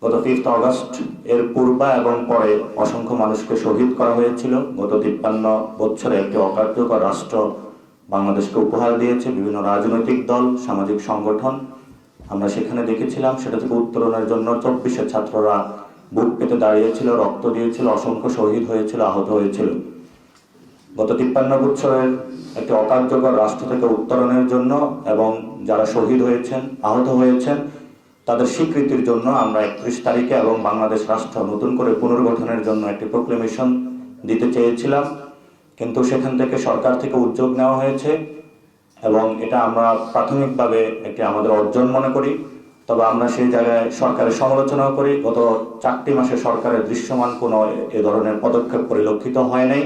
গত 5 অগস্ট এর পূর্বে এবং পরে অসংখ্য মানুষকে শহীদ করা হয়েছিল। গত 53 বছরে একটি অকার্যকর রাষ্ট্র বাংলাদেশকে উপহার দিয়েছে বিভিন্ন রাজনৈতিক দল, সামাজিক সংগঠন। আমরা সেখানে দেখেছিলাম সেটা থেকে উত্তরণের জন্য 24-এর ছাত্ররা বুক পেতে দাঁড়িয়েছিল, রক্ত দিয়েছিল, অসংখ্য শহীদ হয়েছিল, আহত হয়েছিল। গত 53 বছরের একটি অকার্যকর রাষ্ট্র থেকে উত্তরণের জন্য এবং যারা শহীদ হয়েছেন, আহত হয়েছেন, তাদের স্বীকৃতির জন্য আমরা 31 তারিখে এবং বাংলাদেশ রাষ্ট্র নতুন করে পুনর্গঠনের জন্য একটি প্রোক্লেমেশন দিতে চেয়েছিলাম, কিন্তু সেখান থেকে সরকার থেকে উদ্যোগ নেওয়া হয়েছে এবং এটা আমরা প্রাথমিকভাবে একটি আমাদের অর্জন মনে করি। তবে আমরা সেই জায়গায় সরকারের সমালোচনাও করি। গত 4টি মাসে সরকারের দৃশ্যমান কোনো এ ধরনের পদক্ষেপ পরিলক্ষিত হয় নাই।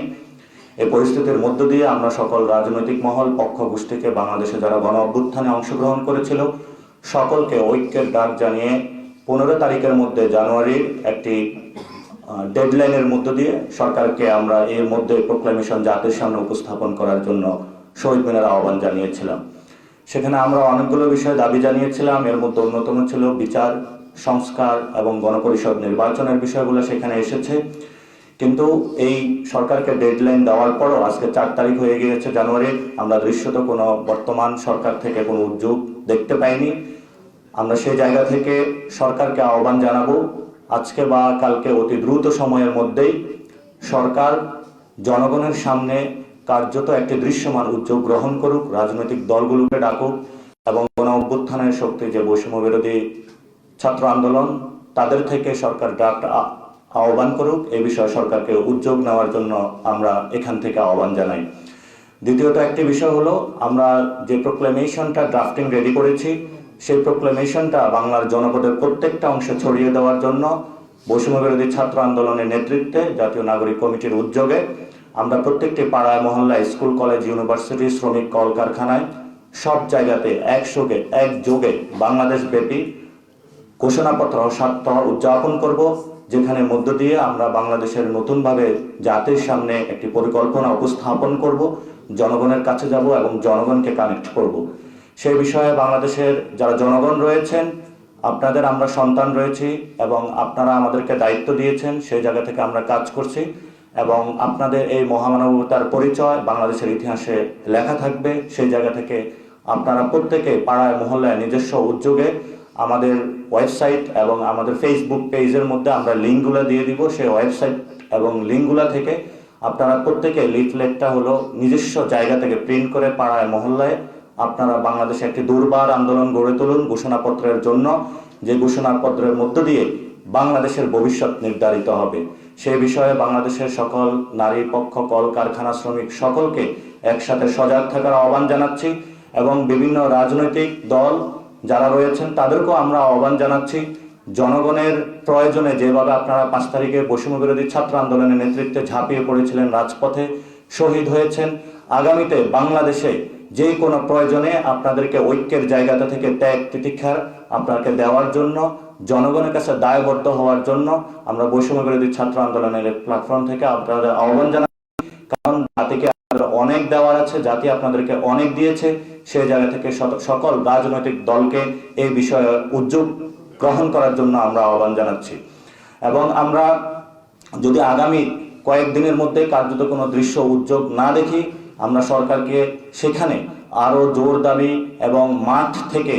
এই পরিস্থিতির মধ্য দিয়ে আমরা সকল রাজনৈতিক মহল, পক্ষ গোষ্ঠীকে, বাংলাদেশে যারা গণ অভ্যুত্থানে অংশগ্রহণ করেছিল সকলকে ঐক্যের ডাক জানিয়ে 15 তারিখের মধ্যে জানুয়ারির একটি ডেডলাইনের মধ্য দিয়ে সরকারকে আমরা এর মধ্যে প্রোক্লেমেশন জাতির সামনে উপস্থাপন করার জন্য শহীদ মিনার আহ্বান জানিয়েছিলাম। সেখানে আমরা অনেকগুলো বিষয়ে দাবি জানিয়েছিলাম। এর মধ্যে অন্যতম ছিল বিচার, সংস্কার এবং গণপরিষদ নির্বাচনের বিষয়গুলো সেখানে এসেছে। কিন্তু এই সরকারকে ডেডলাইন দেওয়ার পরও আজকে 4 তারিখ হয়ে গিয়েছে জানুয়ারি, আমরা দৃশ্যত কোনো বর্তমান সরকার থেকে কোনো উদ্যোগ দেখতে পাইনি। আমরা সেই জায়গা থেকে সরকারকে আহ্বান জানাবো আজকে বা কালকে অতি দ্রুত সময়ের মধ্যেই সরকার জনগণের সামনে কার্যত একটি দৃশ্যমান উদ্যোগ গ্রহণ করুক, রাজনৈতিক দলগুলোকে ডাকুক এবং গণ অভ্যুত্থানের শক্তি যে বৈষম্য বিরোধী ছাত্র আন্দোলন তাদের থেকে সরকার ড্রাফট আহ্বান করুক। এই বিষয়ে সরকারকে উদ্যোগ নেওয়ার জন্য আমরা এখান থেকে আহ্বান জানাই। দ্বিতীয়ত একটি বিষয় হলো, আমরা যে প্রোক্লেমেশনটা ড্রাফটিং রেডি করেছি সেই প্রোক্লেমেশনটা বাংলার জনপদের প্রত্যেকটা অংশে ছড়িয়ে দেওয়ার জন্য বৈষম্য বিরোধী ছাত্র আন্দোলনের নেতৃত্বে জাতীয় নাগরিক কমিটির উদ্যোগে আমরা প্রত্যেকটি পাড়ায়, মহল্লায়, স্কুল, কলেজ, ইউনিভার্সিটি, শ্রমিক কলকারখানায় সব জায়গাতে একযোগে বাংলাদেশ ব্যাপী ঘোষণাপত্র সপ্তাহ উদযাপন করব, যেখানে মধ্য দিয়ে আমরা বাংলাদেশের নতুনভাবে জাতির সামনে একটি পরিকল্পনা উপস্থাপন করব, জনগণের কাছে যাব এবং জনগণকে কানেক্ট করব। সেই বিষয়ে বাংলাদেশের যারা জনগণ রয়েছেন, আপনাদের আমরা সন্তান রয়েছি এবং আপনারা আমাদেরকে দায়িত্ব দিয়েছেন, সেই জায়গা থেকে আমরা কাজ করছি এবং আপনাদের এই মহামানবতার পরিচয় বাংলাদেশের ইতিহাসে লেখা থাকবে। সেই জায়গা থেকে আপনারা প্রত্যেকে পাড়ায়, মহল্লায় নিজস্ব উদ্যোগে আমাদের ওয়েবসাইট এবং আমাদের ফেসবুক পেজের মধ্যে আমরা লিঙ্কগুলো দিয়ে দিব। সেই ওয়েবসাইট এবং লিঙ্কগুলো থেকে আপনারা প্রত্যেকে লিফলেটটা হলো নিজস্ব জায়গা থেকে প্রিন্ট করে পাড়ায়, মহল্লায় আপনারা বাংলাদেশে একটি দুর্বার আন্দোলন গড়ে তুলুন ঘোষণাপত্রের জন্য, যে ঘোষণাপত্রের মধ্য দিয়ে বাংলাদেশের ভবিষ্যৎ নির্ধারিত হবে। সেই বিষয়ে বাংলাদেশের সকল নারী পক্ষ, কল কারখানা, শ্রমিক সকলকে একসাথে সজাগ থাকার আহ্বান জানাচ্ছি এবং বিভিন্ন রাজনৈতিক দল যারা রয়েছেন তাদেরকেও আমরা আহ্বান জানাচ্ছি, জনগণের প্রয়োজনে যেভাবে আপনারা 5 তারিখে বৈষম্য বিরোধী ছাত্র আন্দোলনের নেতৃত্বে ঝাঁপিয়ে পড়েছিলেন, রাজপথে শহীদ হয়েছেন, আগামীতে বাংলাদেশে যে কোনো প্রয়োজনে আপনাদেরকে ঐক্যের জায়গাটা থেকে ত্যাগ তিতিক্ষার আপনাকে দেওয়ার জন্য, জনগণের কাছে দায়বদ্ধ হওয়ার জন্য আমরা বৈষম্য বিরোধী ছাত্র আন্দোলনের প্ল্যাটফর্ম থেকে আপনাদের আহ্বান জানাই। কারণ জাতিকে অনেক দেওয়ার আছে, জাতি আপনাদেরকে অনেক দিয়েছে। সেই জায়গা থেকে সকল রাজনৈতিক দলকে এই বিষয়ে উদ্যোগ গ্রহণ করার জন্য আমরা আহ্বান জানাচ্ছি এবং আমরা যদি আগামী কয়েকদিনের মধ্যে কার্যত কোনো দৃশ্য উদ্যোগ না দেখি, আমরা সরকারকে সেখানে আরো জোর দাবি এবং মাঠ থেকে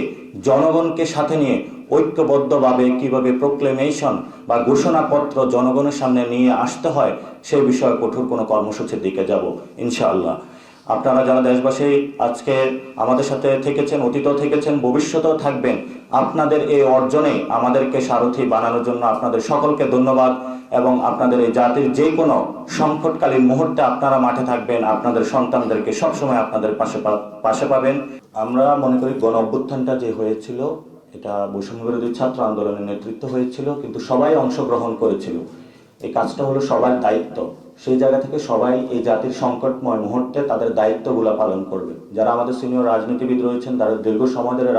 জনগণকে সাথে নিয়ে ঐক্যবদ্ধভাবে কিভাবে প্রোক্লেমেশন বা ঘোষণাপত্র জনগণের সামনে নিয়ে আসতে হয় সেই বিষয়ে কঠোর কোনো কর্মসূচির দিকে যাব ইনশাআল্লাহ। আপনারা যারা দেশবাসী আজকে আমাদের সাথে থেকেছেন, অতীতও থেকেছেন, ভবিষ্যতেও থাকবেন, আপনাদের এই অর্জনে আমাদেরকে সারথি বানানোর জন্য আপনাদের সকলকে ধন্যবাদ এবং আপনাদের এই জাতির যে কোনো সংকটকালীন মুহূর্তে আপনারা মাঠে থাকবেন, আপনাদের সন্তানদেরকে সবসময় আপনাদের পাশে পাবেন। আমরা মনে করি গণ অভ্যুত্থানটা যে হয়েছিল এটা বৈষম্য বিরোধী ছাত্র আন্দোলনের নেতৃত্ব হয়েছিল, কিন্তু সবাই অংশগ্রহণ করেছিল। এই কাজটা হলো সবার দায়িত্ব। সেই জায়গা থেকে সবাই এই জাতির সংকটময় মুহূর্তে তাদের দায়িত্বগুলো পালন করবে। যারা আমাদের সিনিয়র রাজনীতিবিদ রয়েছেন তারা দীর্ঘ সময় ধরে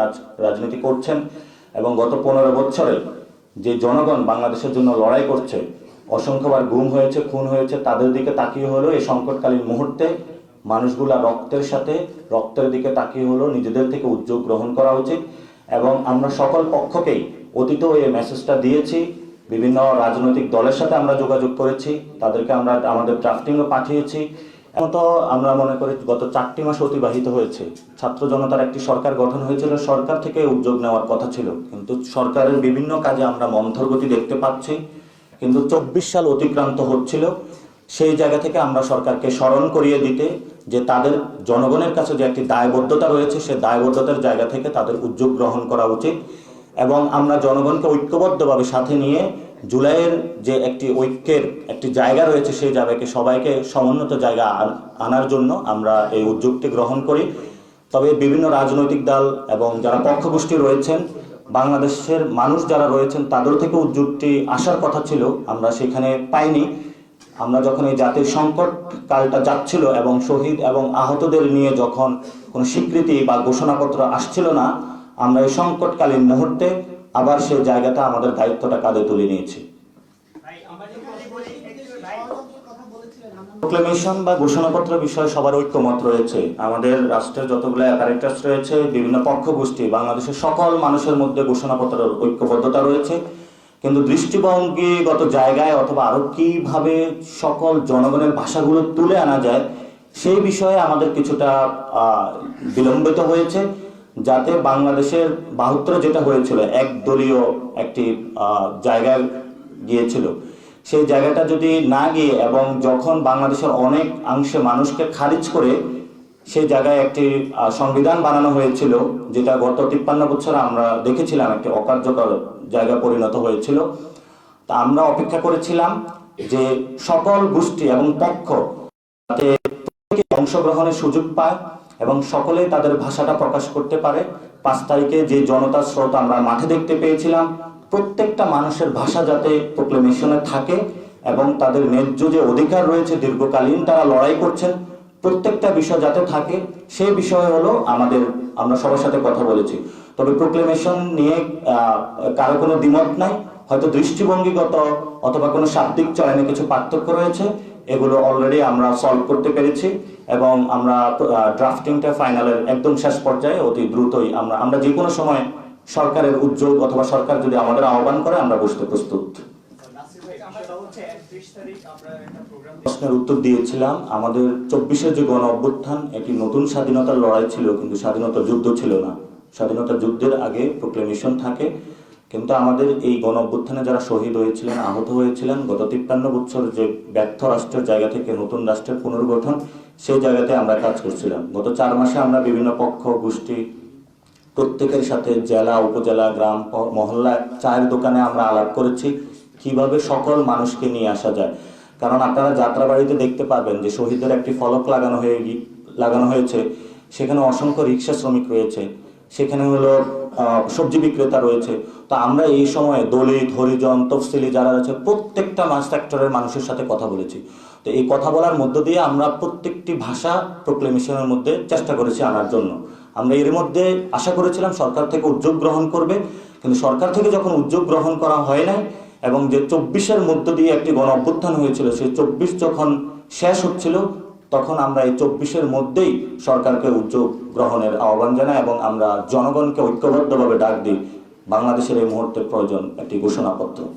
রাজনীতি করছেন এবং গত 15 বছরে যে জনগণ বাংলাদেশের জন্য লড়াই করছে, অসংখ্যবার গুম হয়েছে, খুন হয়েছে, তাদের দিকে তাকিয়ে হলো এই সংকটকালীন মুহূর্তে মানুষগুলা রক্তের দিকে তাকিয়ে হলো নিজেদের থেকে উদ্যোগ গ্রহণ করা উচিত এবং আমরা সকল পক্ষকেই অতীতেও এই মেসেজটা দিয়েছি। বিভিন্ন রাজনৈতিক দলের সাথে আমরা যোগাযোগ করেছি, তাদেরকে আমরা আমাদের ড্রাফটিংও পাঠিয়েছি। এখন তো আমরা মনে করি গত 4টি মাস অতিবাহিত হয়েছে, ছাত্র জনতার একটি সরকার গঠন হয়েছিল, সরকার থেকে উদ্যোগ নেওয়ার কথা ছিল, কিন্তু সরকারের বিভিন্ন কাজে আমরা মন্থর গতি দেখতে পাচ্ছি। কিন্তু 24 সাল অতিক্রান্ত হচ্ছিল, সেই জায়গা থেকে আমরা সরকারকে স্মরণ করিয়ে দিতে যে তাদের জনগণের কাছে যে একটি দায়বদ্ধতা রয়েছে, সে দায়বদ্ধতার জায়গা থেকে তাদের উদ্যোগ গ্রহণ করা উচিত এবং আমরা জনগণকে ঐক্যবদ্ধভাবে সাথে নিয়ে জুলাইয়ের যে একটি ঐক্যের একটি জায়গা রয়েছে, সেই জায়গাকে সবাইকে সমুন্নত জায়গা আনার জন্য আমরা এই উদ্যোগটি গ্রহণ করি। তবে বিভিন্ন রাজনৈতিক দল এবং যারা পক্ষগোষ্ঠী রয়েছেন, বাংলাদেশের মানুষ যারা রয়েছেন, তাদের থেকে উদ্যোগটি আসার কথা ছিল, আমরা সেখানে পাইনি। আমরা যখন এই জাতির সংকট কালটা যাচ্ছিল এবং শহীদ এবং আহতদের নিয়ে যখন কোনো স্বীকৃতি বা ঘোষণাপত্র আসছিল না, আমরা এই সংকটকালীন মুহূর্তে আবার সেই জায়গাটা আমাদের দায়িত্বটা কাঁধে তুলে নিয়েছি। প্রোক্লেমেশন বা ঘোষণাপত্র বিষয়ে সবার ঐক্যমত রয়েছে। আমাদের রাষ্ট্রের যতগুলো অ্যাপারেটাস রয়েছে, বিভিন্ন পক্ষগোষ্ঠী, বাংলাদেশের সকল মানুষের মধ্যে ঘোষণাপত্রের ঐক্যবদ্ধতা রয়েছে। কিন্তু দৃষ্টিভঙ্গিগত জায়গায় অথবা আরো কিভাবে সকল জনগণের ভাষাগুলো তুলে আনা যায়, সেই বিষয়ে আমাদের কিছুটা বিলম্বিত হয়েছে, যাতে বাংলাদেশের 72 যেটা হয়েছিল একদলীয় একটি জায়গায় গিয়েছিল, সেই জায়গাটা যদি না গিয়ে এবং যখন বাংলাদেশের অনেক অংশে মানুষকে খারিজ করে সেই জায়গায় একটি সংবিধান বানানো হয়েছিল, যেটা গত 53 বছর আমরা দেখেছিলাম একটি অকার্যকর জায়গা পরিণত হয়েছিল। তা আমরা অপেক্ষা করেছিলাম যে সকল গোষ্ঠী এবং পক্ষ যাতে অংশগ্রহণের সুযোগ পায় এবং সকলে তাদের ভাষাটা প্রকাশ করতে পারে। 5 তারিখে যে জনতার স্রোত আমরা মাঠে দেখতে পেয়েছিলাম, প্রত্যেকটা মানুষের ভাষা যাতে প্রোক্লেমেশনে থাকে এবং তাদের ন্যায্য যে অধিকার রয়েছে, দীর্ঘকালীন তারা লড়াই করছেন, প্রত্যেকটা বিষয় যাতে থাকে, সেই বিষয় হলো আমরা সবার সাথে কথা বলেছি। তবে প্রোক্লেমেশন নিয়ে কারো কোনো দ্বিমত নাই, হয়তো দৃষ্টিভঙ্গিগত অথবা কোনো শাব্দিক চয়নে কিছু পার্থক্য রয়েছে, এগুলো অলরেডি আমরা সলভ করতে পেরেছি এবং আমরা ড্রাফটিংটা ফাইনালের একদম শেষ পর্যায়ে অতি দ্রুতই আমরা যে কোনো সময় সরকারের উদ্যোগ অথবা সরকার যদি আমাদের আহ্বান করে আমরা বসতে প্রস্তুত। প্রশ্নের উত্তর দিয়েছিলাম, আমাদের 24-এর যে গণ অভ্যুত্থান একটি নতুন স্বাধীনতার লড়াই ছিল, কিন্তু স্বাধীনতা যুদ্ধ ছিল না। স্বাধীনতা যুদ্ধের আগে প্রোক্লেমেশন থাকে, কিন্তু আমাদের এই গণ অভ্যুত্থানে যারা শহীদ হয়েছিলেন, আহত হয়েছিলেন, গত 53 বছর যে ব্যর্থ রাষ্ট্রের জায়গা থেকে নতুন রাষ্ট্রের পুনর্গঠন, সেই জায়গাতে আমরা কাজ করছিলাম। গত 4 মাসে আমরা বিভিন্ন পক্ষ গোষ্ঠী প্রত্যেকের সাথে জেলা, উপজেলা, গ্রাম, মহল্লা, চায়ের দোকানে আমরা আলাপ করেছি কিভাবে সকল মানুষকে নিয়ে আসা যায়। কারণ আপনারা যাত্রাবাড়িতে দেখতে পাবেন যে শহীদদের একটি ফলক লাগানো হয়েছে, সেখানে অসংখ্য রিক্সা শ্রমিক রয়েছে, সেখানে হলো সবজি বিক্রেতা রয়েছে। তো আমরা এই সময়ে দলিত, হরিজন, তফসিলি যারা রয়েছে প্রত্যেকটা সেক্টরের মানুষের সাথে কথা বলেছি। তো এই কথা বলার মধ্য দিয়ে আমরা প্রত্যেকটি ভাষা প্রোক্লেমেশনের মধ্যে চেষ্টা করেছি আনার জন্য। আমরা এর মধ্যে আশা করেছিলাম সরকার থেকে উদ্যোগ গ্রহণ করবে, কিন্তু সরকার থেকে যখন উদ্যোগ গ্রহণ করা হয় নাই এবং যে 24-এর মধ্য দিয়ে একটি গণ অভ্যুত্থান হয়েছিল, সেই 24 যখন শেষ হচ্ছিল, তখন আমরা এই 24-এর মধ্যেই সরকারকে উদ্যোগ গ্রহণের আহ্বান জানাই এবং আমরা জনগণকে ঐক্যবদ্ধভাবে ডাক দিই, বাংলাদেশের এই মুহূর্তে প্রয়োজন একটি ঘোষণাপত্র।